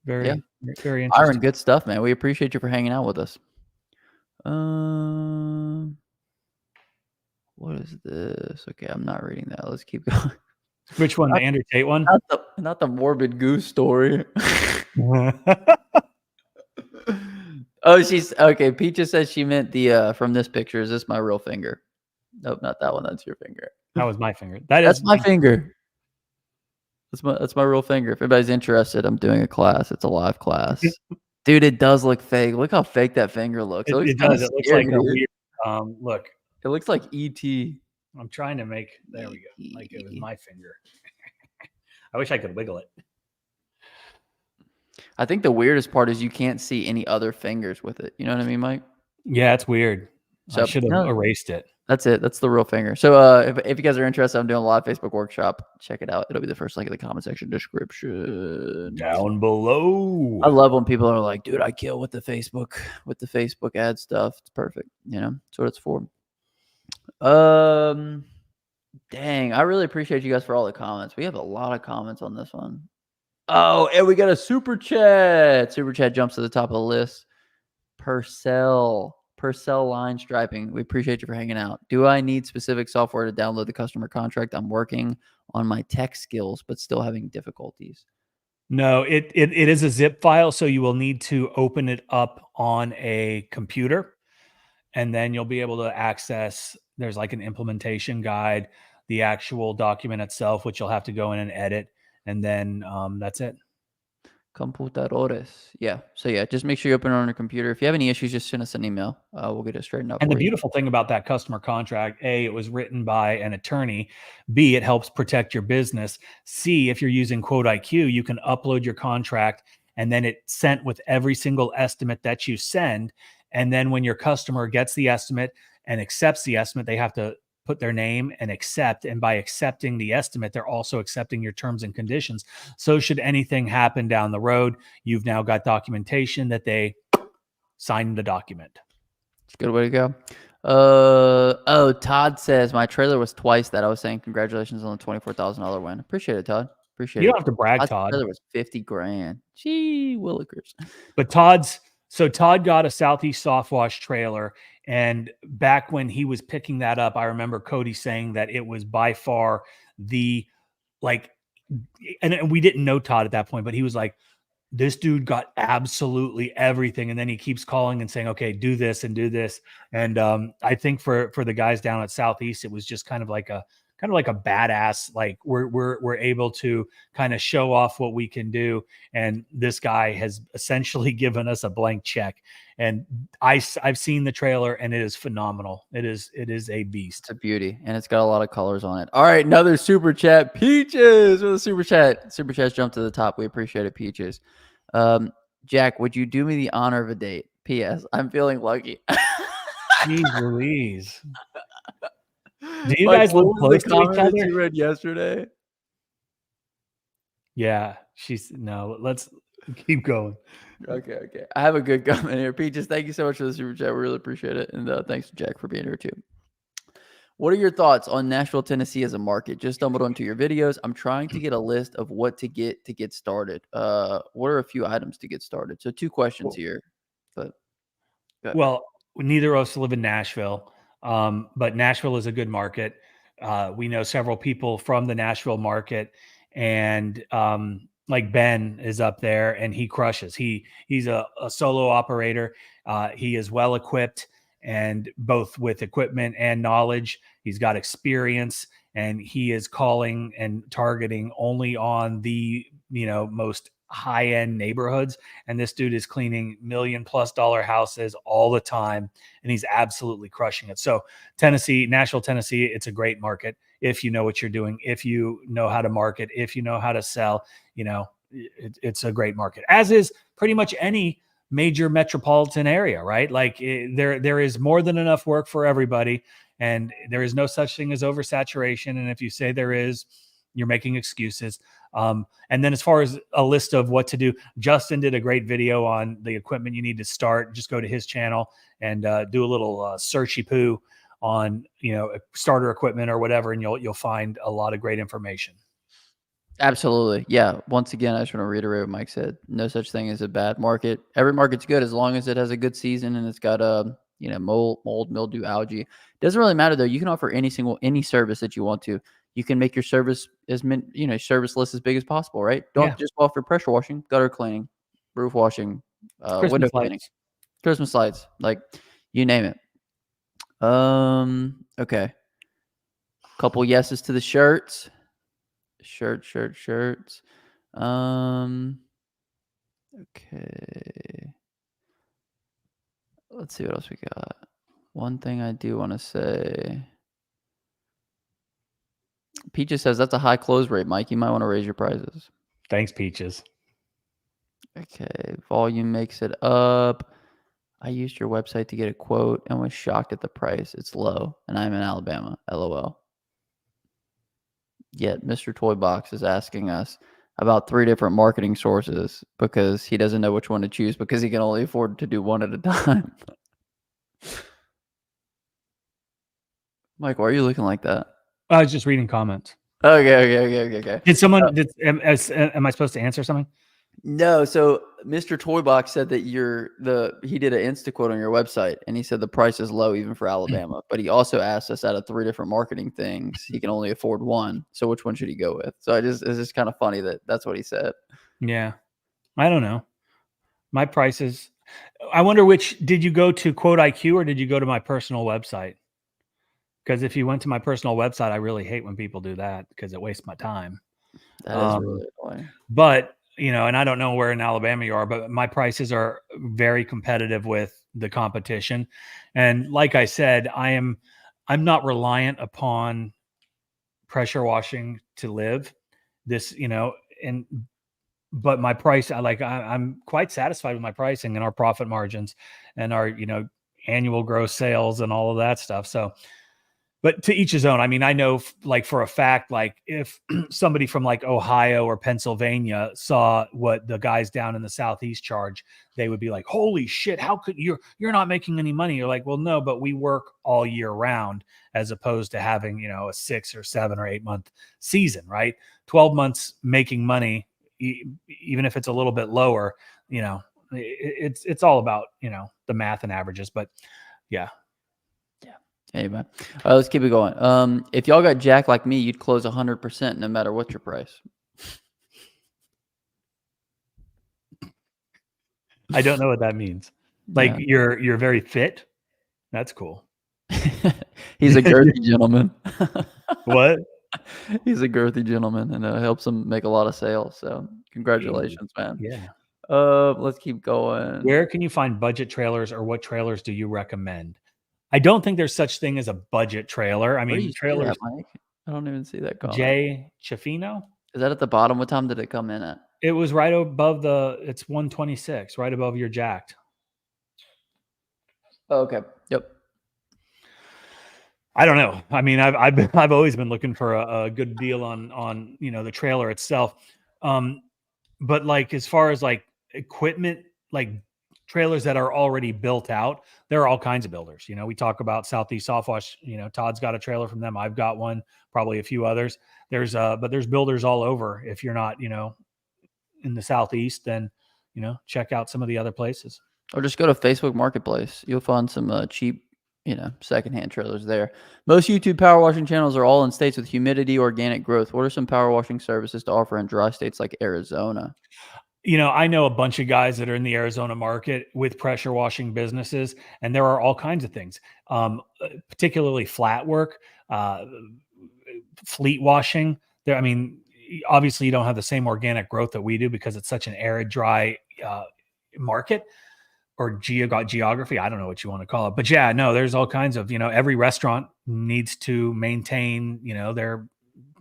very interesting. Iron, good stuff, man. We appreciate you for hanging out with us. What is this? Okay, I'm not reading that. Let's keep going. Which one? The Andrew Tate one? Not the morbid goose story. Oh, okay. Peaches says she meant the from this picture. Is this my real finger? Nope, not that one. That's your finger. That was my finger. That's my finger. That's my real finger. If anybody's interested, I'm doing a class. It's a live class. Dude, it does look fake. Look how fake that finger looks. It does. It looks like a weird look. It looks like E.T. I'm trying to make, there we go. Like it was my finger. I wish I could wiggle it. I think the weirdest part is you can't see any other fingers with it. You know what I mean, Mike? Yeah, it's weird. So, I should have erased it. That's it. That's the real finger. So if you guys are interested, I'm doing a live Facebook workshop. Check it out. It'll be the first link in the comment section description. Down below. I love when people are like, dude, I kill with the Facebook ad stuff. It's perfect. That's what it's for. Dang, I really appreciate you guys for all the comments. We have a lot of comments on this one. Oh, and we got a super chat. Super chat jumps to the top of the list. Purcell line striping. We appreciate you for hanging out. Do I need specific software to download the customer contract? I'm working on my tech skills, but still having difficulties. No, it is a zip file, so you will need to open it up on a computer, and then you'll be able to access. There's like an implementation guide, the actual document itself, which you'll have to go in and edit, and then that's it. Computadores. Yeah. So yeah, just make sure you open it on your computer. If you have any issues, just send us an email. We'll get it straightened out. And the beautiful thing about that customer contract, A, it was written by an attorney. B, it helps protect your business. C, if you're using Quote IQ, you can upload your contract and then it's sent with every single estimate that you send. And then when your customer gets the estimate and accepts the estimate, they have to put their name and accept. And by accepting the estimate, they're also accepting your terms and conditions. So should anything happen down the road, you've now got documentation that they signed the document. It's a good way to go. Todd says my trailer was twice that. I was saying congratulations on the $24,000 win. Appreciate it, Todd. Appreciate it. You don't have to brag, Todd. Trailer was $50,000. Gee, willikers. But Todd got a Southeast Soft Wash trailer, and back when he was picking that up, I remember Cody saying that it was by far and we didn't know Todd at that point, but he was like, this dude got absolutely everything. And then he keeps calling and saying, okay, do this and do this. And I think for the guys down at Southeast, it was just kind of like a badass, like we're able to kind of show off what we can do. And this guy has essentially given us a blank check. And I've seen the trailer and it is phenomenal. It is a beast. It's a beauty. And it's got a lot of colors on it. All right. Another super chat. Peaches with a super chat. Super chats jump to the top. We appreciate it, Peaches. Jack, would you do me the honor of a date? P.S. I'm feeling lucky. Jeez Louise. Do you guys live close to each other? You read yesterday. Yeah, let's keep going. Okay. I have a good comment here. Peaches, thank you so much for the super chat. We really appreciate it. And thanks to Jack for being here too. What are your thoughts on Nashville, Tennessee as a market? Just stumbled onto your videos. I'm trying to get a list of what to get started. What are a few items to get started? So 2 questions here. But well, neither of us live in Nashville, but Nashville is a good market. We know several people from the Nashville market, and like Ben is up there and he crushes. He's a solo operator. He is well equipped, and both with equipment and knowledge. He's got experience, and he is calling and targeting only on the most high-end neighborhoods. And this dude is cleaning $1 million+ houses all the time, and he's absolutely crushing it. So Nashville, Tennessee, it's a great market if you know what you're doing, if you know how to market, if you know how to sell. It's a great market, as is pretty much any major metropolitan area, right? Like there is more than enough work for everybody, and there is no such thing as oversaturation. And if you say there is, you're making excuses. And then as far as a list of what to do, Justin did a great video on the equipment you need to start. Just go to his channel and do a little searchy poo on starter equipment or whatever, and you'll find a lot of great information. Absolutely. Yeah. Once again, I just want to reiterate what Mike said. No such thing as a bad market. Every market's good as long as it has a good season and it's got mold, mildew, algae. Doesn't really matter though. You can offer any service that you want to. You can make your service service list as big as possible, right? Don't just offer pressure washing, gutter cleaning, roof washing, window cleaning, Christmas lights, like you name it. Okay. Couple yeses to the shirts. Shirts. Okay. Let's see what else we got. One thing I do want to say. Peaches says that's a high close rate, Mike. You might want to raise your prices. Thanks, Peaches. Okay. Volume makes it up. I used your website to get a quote and was shocked at the price. It's low, and I'm in Alabama. LOL. Yet Mr. Toy Box is asking us about 3 different marketing sources because he doesn't know which one to choose because he can only afford to do one at a time. Mike, why are you looking like that? I was just reading comments. Okay. Did someone? Am I supposed to answer something? No, so Mr. Toybox said that he did an Insta quote on your website, and he said the price is low even for Alabama. But he also asked us out of 3 different marketing things, he can only afford one. So which one should he go with? So it's just kind of funny that that's what he said. Yeah, I don't know. My prices. I wonder which did you go to Quote IQ or did you go to my personal website? Because if you went to my personal website, I really hate when people do that because it wastes my time. That is really annoying. But and I don't know where in Alabama you are, but my prices are very competitive with the competition. And like I said, I'm not reliant upon pressure washing to live. But my price, I'm quite satisfied with my pricing and our profit margins and our, annual gross sales and all of that stuff. So, but to each his own. I mean, I know for a fact, if somebody from Ohio or Pennsylvania saw what the guys down in the Southeast charge, they would be like, holy shit, how could you're not making any money? You're like, well, no, but we work all year round as opposed to having, a 6 or 7 or 8 month season, right? 12 months making money, even if it's a little bit lower, it's all about, the math and averages, but yeah. Anyway, all right, let's keep it going. If y'all got jacked like me, you'd close 100% no matter what your price. I don't know what that means. Like you're very fit. That's cool. He's a girthy gentleman. What? He's a girthy gentleman and helps him make a lot of sales. So congratulations, man. Yeah. Let's keep going. Where can you find budget trailers or what trailers do you recommend? I don't think there's such thing as a budget trailer. I mean, trailers. That, Mike? I don't even see that comment. Jay Chafino? Is that at the bottom? What time did it come in at? It was right above it's 126, right above your jacked. Oh, okay. Yep. I don't know. I mean, I've always been looking for a good deal on the trailer itself. But as far as equipment, trailers that are already built out, there are all kinds of builders. We talk about Southeast Softwash. Todd's got a trailer from them. I've got one, probably a few others. But there's builders all over. If you're not, in the Southeast, then, check out some of the other places. Or just go to Facebook Marketplace. You'll find some cheap, secondhand trailers there. Most YouTube power washing channels are all in states with humidity, organic growth. What are some power washing services to offer in dry states like Arizona? I know a bunch of guys that are in the Arizona market with pressure washing businesses, and there are all kinds of things, particularly flat work, fleet washing. There, I mean, obviously you don't have the same organic growth that we do because it's such an arid, dry market or geography. I don't know what you want to call it, but yeah, no, there's all kinds of, every restaurant needs to maintain,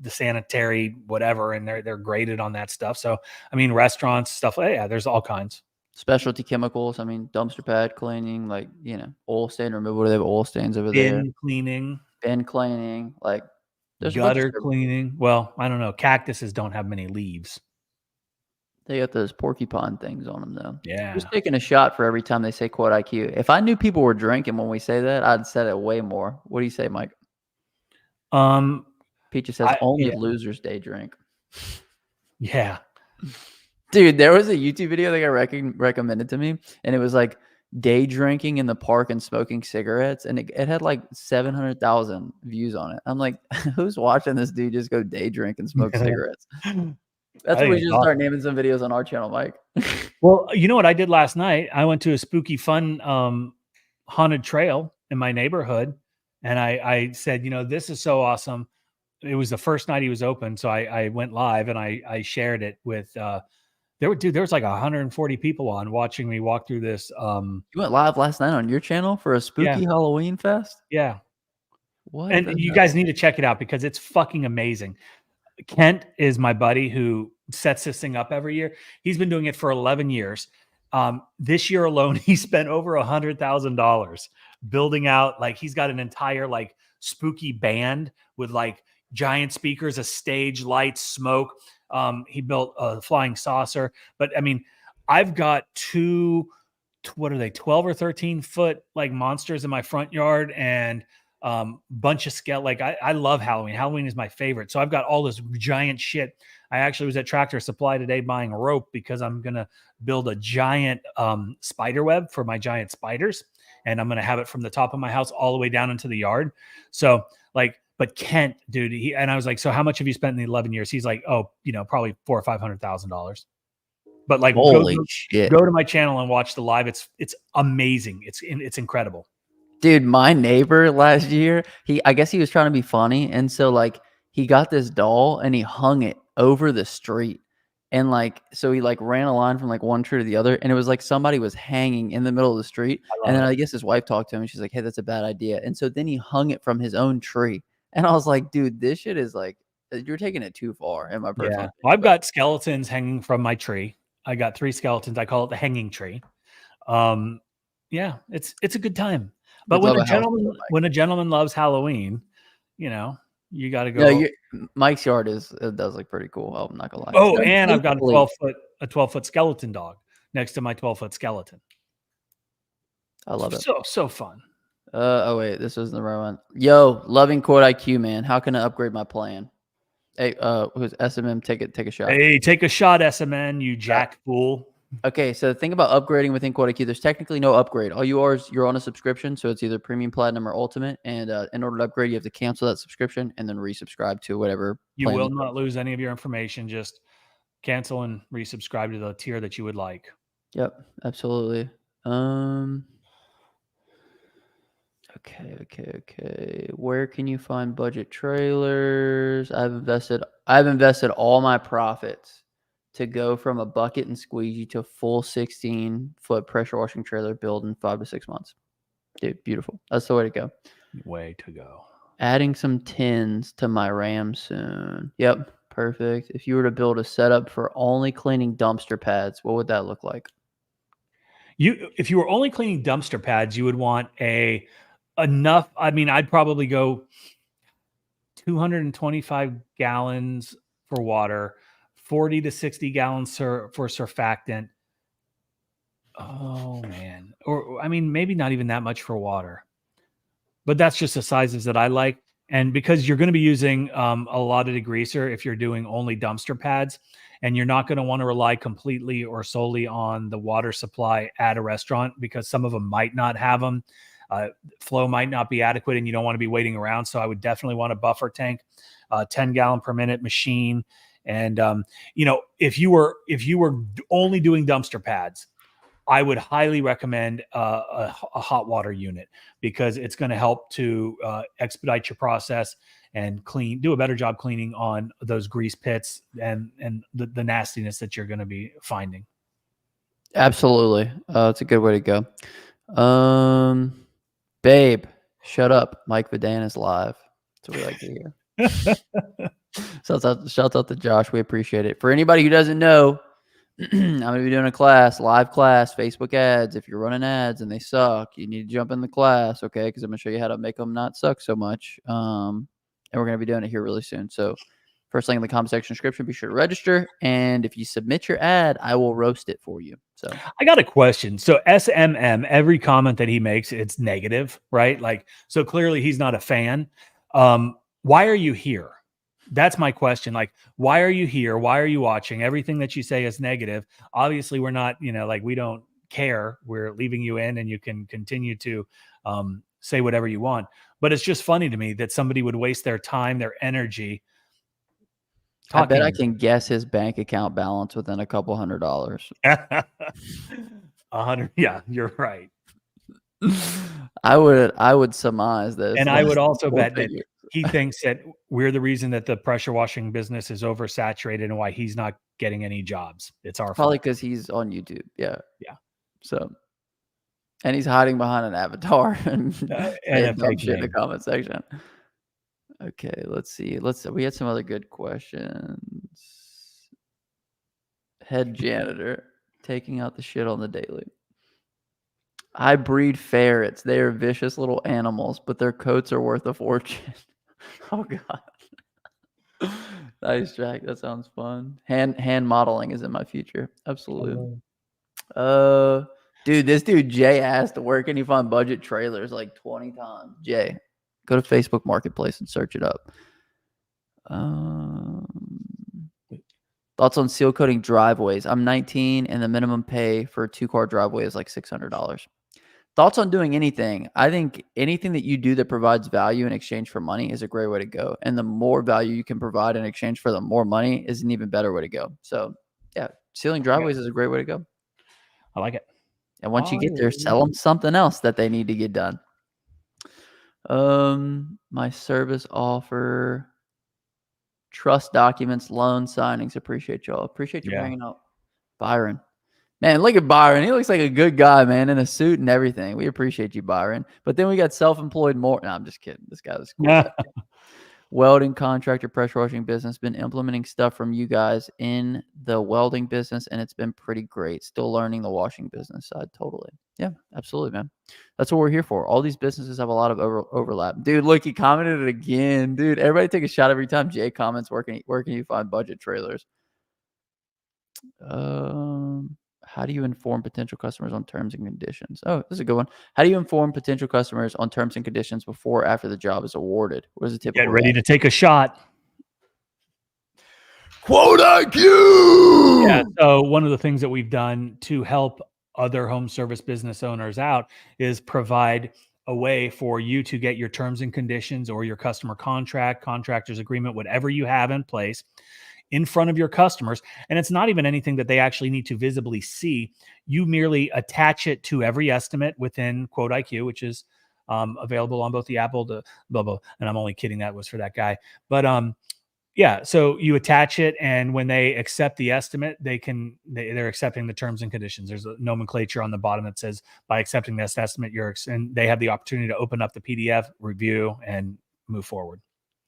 the sanitary whatever, and they're graded on that stuff. So, I mean, restaurants, stuff. Yeah, there's all kinds. Specialty chemicals. I mean, dumpster pad cleaning, oil stain removal. They have oil stains over there. Bin cleaning, there's gutter cleaning. Well, I don't know. Cactuses don't have many leaves. They got those porcupine things on them, though. Yeah. Just taking a shot for every time they say quote IQ. If I knew people were drinking when we say that, I'd say it way more. What do you say, Mike? Peaches says only losers day drink. Yeah. Dude, there was a YouTube video that got recommended to me, and it was day drinking in the park and smoking cigarettes, and it had 700,000 views on it. I'm like, who's watching this dude just go day drink and smoke cigarettes? That's what we should start naming some videos on our channel, Mike. Well, you know what I did last night? I went to a spooky fun haunted trail in my neighborhood, and I said, this is so awesome. It was the first night he was open, so I went live and I shared it with there was 140 people on watching me walk through this. You went live last night on your channel for a spooky Halloween fest? Yeah. What? And you guys need to check it out because it's fucking amazing. Kent is my buddy who sets this thing up every year. He's been doing it for 11 years. This year alone, he spent over $100,000 building out. Like he's got an entire like spooky band with like giant speakers, a stage, lights, smoke. He built a flying saucer. But I mean, I've got two, what are they, 12 or 13 foot like monsters in my front yard, and bunch of scale. Like I love Halloween. Halloween is my favorite. So I've got all this giant shit. I actually was at Tractor Supply today buying a rope because I'm going to build a giant spider web for my giant spiders. And I'm going to have it from the top of my house all the way down into the yard. So like, but Kent, dude, and I was like, so how much have you spent in the 11 years? He's like, oh, probably $400,000 or $500,000. But like, holy shit, go to my channel and watch the live. It's amazing. It's incredible. Dude, my neighbor last year, I guess he was trying to be funny. And so like he got this doll and he hung it over the street. And like, so he like ran a line from like one tree to the other. And it was like somebody was hanging in the middle of the street. And then I guess his wife talked to him and she's like, hey, that's a bad idea. And so then he hung it from his own tree. And I was like, dude, this shit is like, you're taking it too far in my personal opinion. Well, I've got skeletons hanging from my tree. I got 3 skeletons. I call it the hanging tree. Yeah, it's a good time. But when a gentleman loves Halloween, you got to go. No, Mike's yard it does look pretty cool. I'm not gonna lie. Oh, and I've got a 12-foot skeleton dog next to my 12-foot skeleton. I love it. So fun. Oh wait, this wasn't the right one. Yo, loving quote IQ, man. How can I upgrade my plan? Hey, who's SMM? Take a shot. Hey, take a shot, SMN, you jack fool. Okay, so the thing about upgrading within Quote IQ, there's technically no upgrade. All you are is you're on a subscription, so it's either premium, platinum, or ultimate. And in order to upgrade, you have to cancel that subscription and then resubscribe to whatever. You will not lose any of your information. Just cancel and resubscribe to the tier that you would like. Yep, absolutely. Okay. Where can you find budget trailers? I've invested all my profits to go from a bucket and squeegee to a full 16-foot pressure washing trailer build in 5 to 6 months. Dude, beautiful. That's the way to go. Way to go. Adding some tins to my Ram soon. Yep, perfect. If you were to build a setup for only cleaning dumpster pads, what would that look like? If you were only cleaning dumpster pads, you would want enough. I mean, I'd probably go 225 gallons for water, 40 to 60 gallons for surfactant. Oh man. Or I mean, maybe not even that much for water, but that's just the sizes that I like. And because you're going to be using a lot of degreaser if you're doing only dumpster pads, and you're not going to want to rely completely or solely on the water supply at a restaurant because some of them might not have them. Flow might not be adequate and you don't want to be waiting around. So I would definitely want a buffer tank, 10 gallon per minute machine. And, if you were only doing dumpster pads, I would highly recommend a hot water unit because it's going to help to expedite your process and do a better job cleaning on those grease pits and the nastiness that you're going to be finding. Absolutely. It's a good way to go. Babe, shut up. Mike Vidan is live. That's what we like to hear. Shouts out to Josh. We appreciate it. For anybody who doesn't know, I'm going to be doing a live class, Facebook ads. If you're running ads and they suck, you need to jump in the class, okay? Because I'm going to show you how to make them not suck so much. And we're going to be doing it here really soon. So first link in the comment section description, be sure to register. And if you submit your ad, I will roast it for you. So I got a question. So SMM, every comment that he makes, it's negative, right? Like, so clearly he's not a fan. Why are you here? That's my question. Like, why are you here? Why are you watching? Everything that you say is negative. Obviously, we're not, we don't care. We're leaving you in and you can continue to say whatever you want. But it's just funny to me that somebody would waste their time, their energy. I bet I can guess his bank account balance within a couple $100. 100. Yeah, you're right. I would surmise this. And I would also bet that he thinks that we're the reason that the pressure washing business is oversaturated and why he's not getting any jobs. It's our probably fault. Because he's on YouTube. Yeah. So, and he's hiding behind an avatar and shit in the comment section. Okay, let's see. We had some other good questions. Head janitor. Taking out the shit on the daily. I breed ferrets. They are vicious little animals, but their coats are worth a fortune. Oh god. Nice, Jack. That sounds fun. Hand modeling is in my future. Absolutely. Dude, this dude Jay asked, where can you find budget trailers like 20 times? Jay, go to Facebook Marketplace and search it up. Thoughts on seal coating driveways? I'm 19 and the minimum pay for a 2-car driveway is like $600. Thoughts on doing anything? I think anything that you do that provides value in exchange for money is a great way to go. And the more value you can provide in exchange for the more money is an even better way to go. So yeah, sealing driveways is a great way to go. I like it. And once you get there, sell them something else that they need to get done. My service offer, trust documents, loan signings. Appreciate y'all. Appreciate you hanging out. Byron. Man, look at Byron. He looks like a good guy, man, in a suit and everything. We appreciate you, Byron. But then we got self-employed Moron. No, I'm just kidding. This guy was cool. Welding contractor, pressure washing business. Been implementing stuff from you guys in the welding business, and it's been pretty great. Still learning the washing business side. Totally. Yeah, absolutely, man. That's what we're here for. All these businesses have a lot of overlap. Dude, look, he commented it again. Dude, everybody take a shot every time Jay comments, where can you find budget trailers? How do you inform potential customers on terms and conditions? Oh, this is a good one. How do you inform potential customers on terms and conditions before or after the job is awarded? What is a typical? Get ready to take a shot. Quote IQ. Yeah. So one of the things that we've done to help other home service business owners out is provide a way for you to get your terms and conditions or your customer contract, contractor's agreement, whatever you have in place, in front of your customers. And it's not even anything that they actually need to visibly see. You merely attach it to every estimate within Quote IQ, which is available on both the Apple, the blah, blah. And I'm only kidding. That was for that guy. But yeah, so you attach it, and when they accept the estimate, they're accepting the terms and conditions. There's a nomenclature on the bottom that says, by accepting this estimate, and they have the opportunity to open up the PDF, review, and move forward.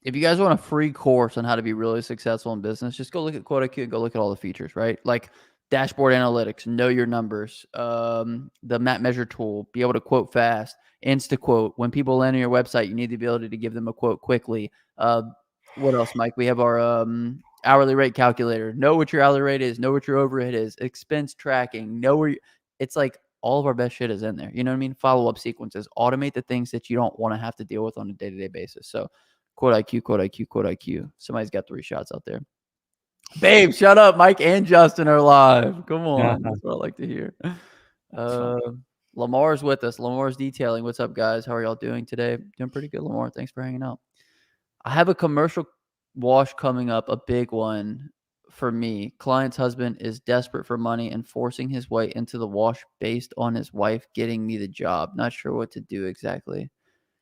If you guys want a free course on how to be really successful in business, just go look at Quote IQ and go look at all the features, right? Like dashboard analytics, know your numbers, the map measure tool, be able to quote fast, insta quote. When people land on your website, you need the ability to give them a quote quickly. What else, Mike? We have our hourly rate calculator. Know what your hourly rate is. Know what your overhead is. Expense tracking. Know where it's like all of our best shit is in there. You know what I mean? Follow-up sequences. Automate the things that you don't want to have to deal with on a day-to-day basis. So Quote IQ, Quote IQ, Quote IQ. Somebody's got 3 shots out there. Babe, shut up. Mike and Justin are live. Come on. That's what I like to hear. Lamar's with us. Lamar's detailing. What's up, guys? How are y'all doing today? Doing pretty good, Lamar. Thanks for hanging out. I have a commercial wash coming up, a big one for me. Client's husband is desperate for money and forcing his way into the wash based on his wife getting me the job. Not sure what to do exactly.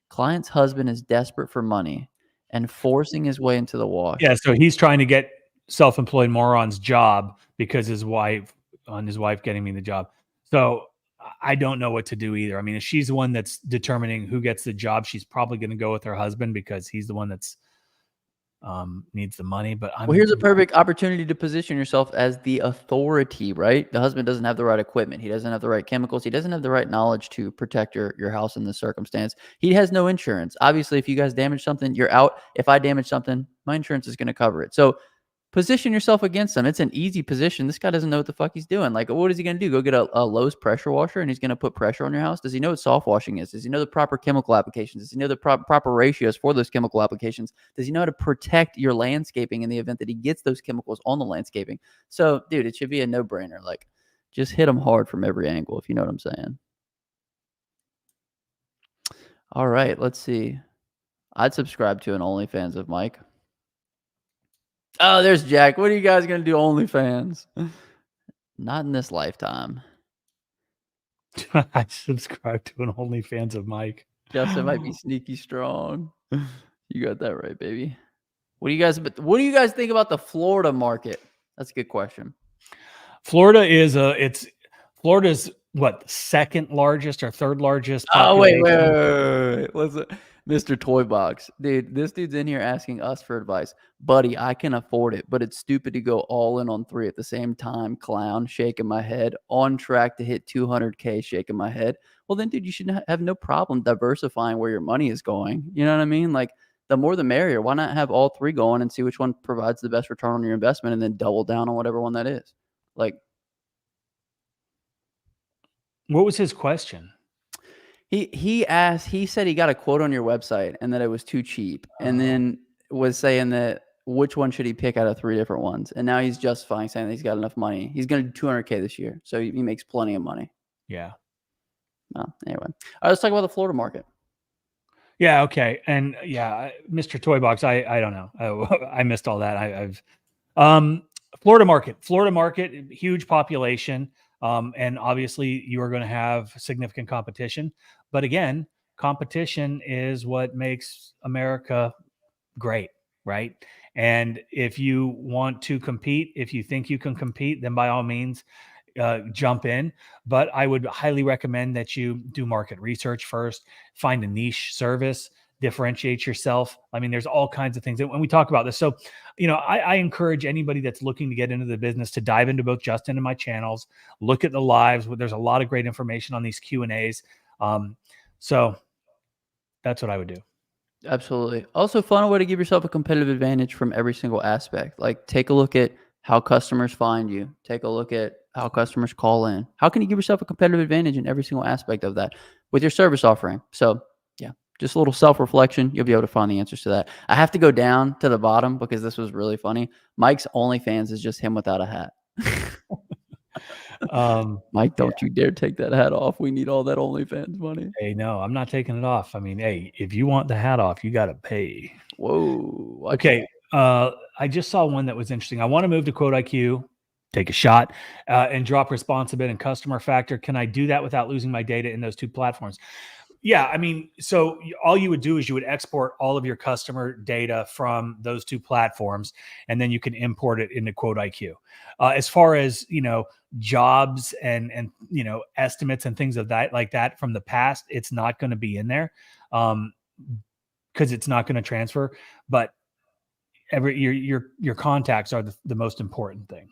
Client's husband is desperate for money and forcing his way into the wash. Yeah, so he's trying to get self-employed moron's job because his wife getting me the job. So I don't know what to do either. I mean, if she's the one that's determining who gets the job, she's probably going to go with her husband because he's the one that's needs the money. But here's a perfect opportunity to position yourself as the authority, right? The husband doesn't have the right equipment. He doesn't have the right chemicals. He doesn't have the right knowledge to protect your house in this circumstance. He has no insurance. Obviously, if you guys damage something, you're out. If I damage something, my insurance is going to cover it. So position yourself against him. It's an easy position. This guy doesn't know what the fuck he's doing. Like, what is he going to do? Go get a Lowe's pressure washer and he's going to put pressure on your house? Does he know what soft washing is? Does he know the proper chemical applications? Does he know the proper ratios for those chemical applications? Does he know how to protect your landscaping in the event that he gets those chemicals on the landscaping? So, dude, it should be a no-brainer. Like, just hit him hard from every angle, if you know what I'm saying. All right, let's see. I'd subscribe to an OnlyFans of Mike. Oh, there's Jack. What are you guys going to do, OnlyFans? Not in this lifetime. I subscribe to an OnlyFans of Mike. Justin might be sneaky strong. You got that right, baby. What do you guys think about the Florida market? That's a good question. Florida's what, second largest or third largest Oh, population. wait. Listen, Mr. Toy Box. Dude, this dude's in here asking us for advice. Buddy, I can afford it, but it's stupid to go all in on 3 at the same time. Clown, shaking my head. On track to hit 200K, shaking my head. Well, then, dude, you should have no problem diversifying where your money is going. You know what I mean? Like, the more the merrier. Why not have all 3 going and see which one provides the best return on your investment and then double down on whatever one that is? Like, What was his question? He said he got a quote on your website and that it was too cheap, and Uh-huh. then was saying that which one should he pick out of 3 different ones, and now he's justifying saying that he's got enough money. He's going to do 200K this year, so he makes plenty of money. Yeah. Anyway, all right, let's talk about the Florida market. Yeah. Okay. And yeah, Mr. Toybox, I don't know. I missed all that. Florida market, huge population. And obviously you are going to have significant competition, but again, competition is what makes America great. Right. And if you want to compete, if you think you can compete, then by all means, jump in. But I would highly recommend that you do market research first, find a niche service, differentiate yourself. I mean, there's all kinds of things. And when we talk about this, so, I encourage anybody that's looking to get into the business to dive into both Justin and my channels, look at the lives. There's a lot of great information on these Q&As. So that's what I would do. Absolutely. Also, find a way to give yourself a competitive advantage from every single aspect. Like, take a look at how customers find you. Take a look at how customers call in. How can you give yourself a competitive advantage in every single aspect of that with your service offering? So, yeah, just a little self-reflection. You'll be able to find the answers to that. I have to go down to the bottom because this was really funny. Mike's OnlyFans is just him without a hat. Mike, don't you dare take that hat off. We need all that OnlyFans money. Hey, no, I'm not taking it off. I mean, hey, if you want the hat off, you got to pay. Whoa. Okay. I just saw one that was interesting. I want to move to Quote IQ, take a shot, and drop responsibility and customer factor. Can I do that without losing my data in those 2 platforms? Yeah, I mean, so all you would do is you would export all of your customer data from those 2 platforms, and then you can import it into Quote IQ. As far as, jobs and estimates and things of that like that from the past, it's not going to be in there because it's not going to transfer. But your contacts are the most important thing.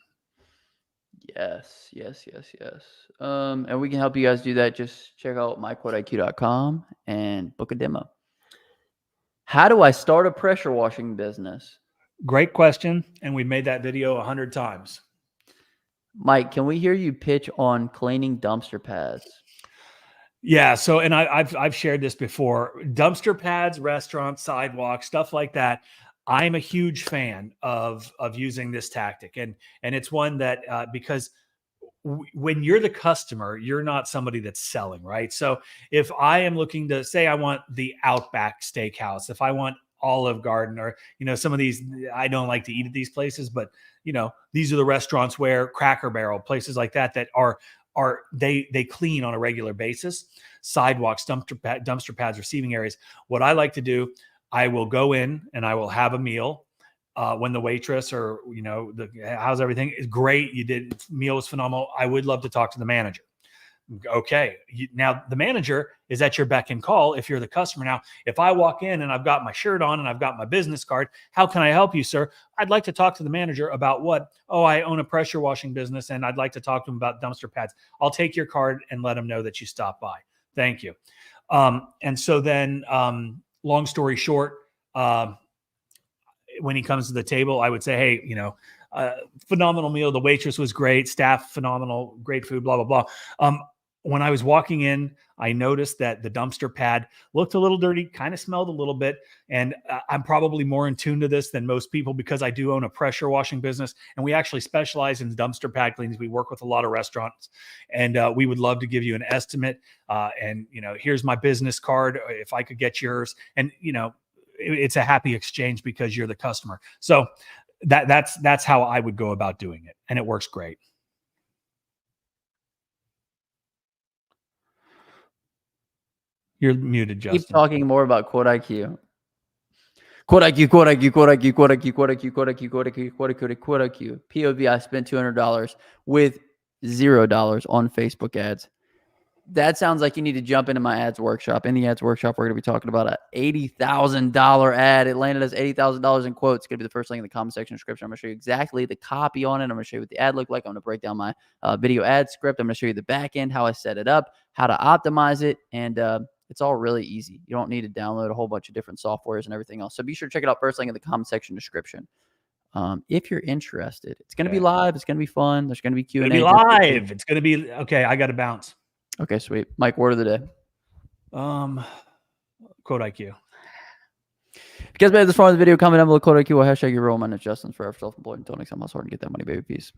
Yes. And we can help you guys do that. Just check out myquoteiq.com and book a demo. How do I start a pressure washing business? Great question. And we made that video 100 times. Mike, can we hear you pitch on cleaning dumpster pads? Yeah. So, and I've shared this before. Dumpster pads, restaurants, sidewalks, stuff like that. I'm a huge fan of using this tactic, and it's one that because when you're the customer, you're not somebody that's selling, right? So if I am looking to say I want the Outback Steakhouse, if I want Olive Garden, or some of these, I don't like to eat at these places, but these are the restaurants where Cracker Barrel, places like that are they clean on a regular basis. Sidewalks, dumpster pads, receiving areas. What I like to do, I will go in and I will have a meal. When the waitress or, how's everything is great. You did, meal was phenomenal. I would love to talk to the manager. Okay. Now the manager is at your beck and call. If you're the customer. Now, if I walk in and I've got my shirt on and I've got my business card, how can I help you, sir? I'd like to talk to the manager about what? Oh, I own a pressure washing business and I'd like to talk to him about dumpster pads. I'll take your card and let him know that you stopped by. Thank you. And so then, long story short, when he comes to the table, I would say, hey, phenomenal meal. The waitress was great. Staff, phenomenal, great food, blah, blah, blah. When I was walking in, I noticed that the dumpster pad looked a little dirty, kind of smelled a little bit. And I'm probably more in tune to this than most people because I do own a pressure washing business. And we actually specialize in dumpster pad cleanings. We work with a lot of restaurants. And we would love to give you an estimate. And here's my business card if I could get yours. And, it's a happy exchange because you're the customer. So that's how I would go about doing it. And it works great. You're muted, Justin. Keep talking more about Quote IQ. Quote IQ, Quote IQ, Quote IQ, Quote IQ, Quote IQ, Quote IQ, Quote IQ, Quote IQ, Quote IQ. POV, I spent $200 with $0 on Facebook ads. that sounds like you need to jump into my ads workshop. In the ads workshop, we're going to be talking about a $80,000 ad. It landed us $80,000 in quotes. It's going to be the first link in the comment section description. I'm going to show you exactly the copy on it. I'm going to show you what the ad looked like. I'm going to break down my video ad script. I'm going to show you the back end, how I set it up, how to optimize it, and it's all really easy. You don't need to download a whole bunch of different softwares and everything else. So be sure to check it out first link in the comment section description. If you're interested, it's going to be live. It's going to be fun. There's going to be Q&A. It's going to be live. It's going to be okay. I got to bounce. Okay, sweet. Mike, word of the day. Quote IQ. If you guys made this far in the video, comment down below, code IQ or hashtag your real man. It's Justin's forever self-employed. Until next time, I was hard to get that money, baby. Peace.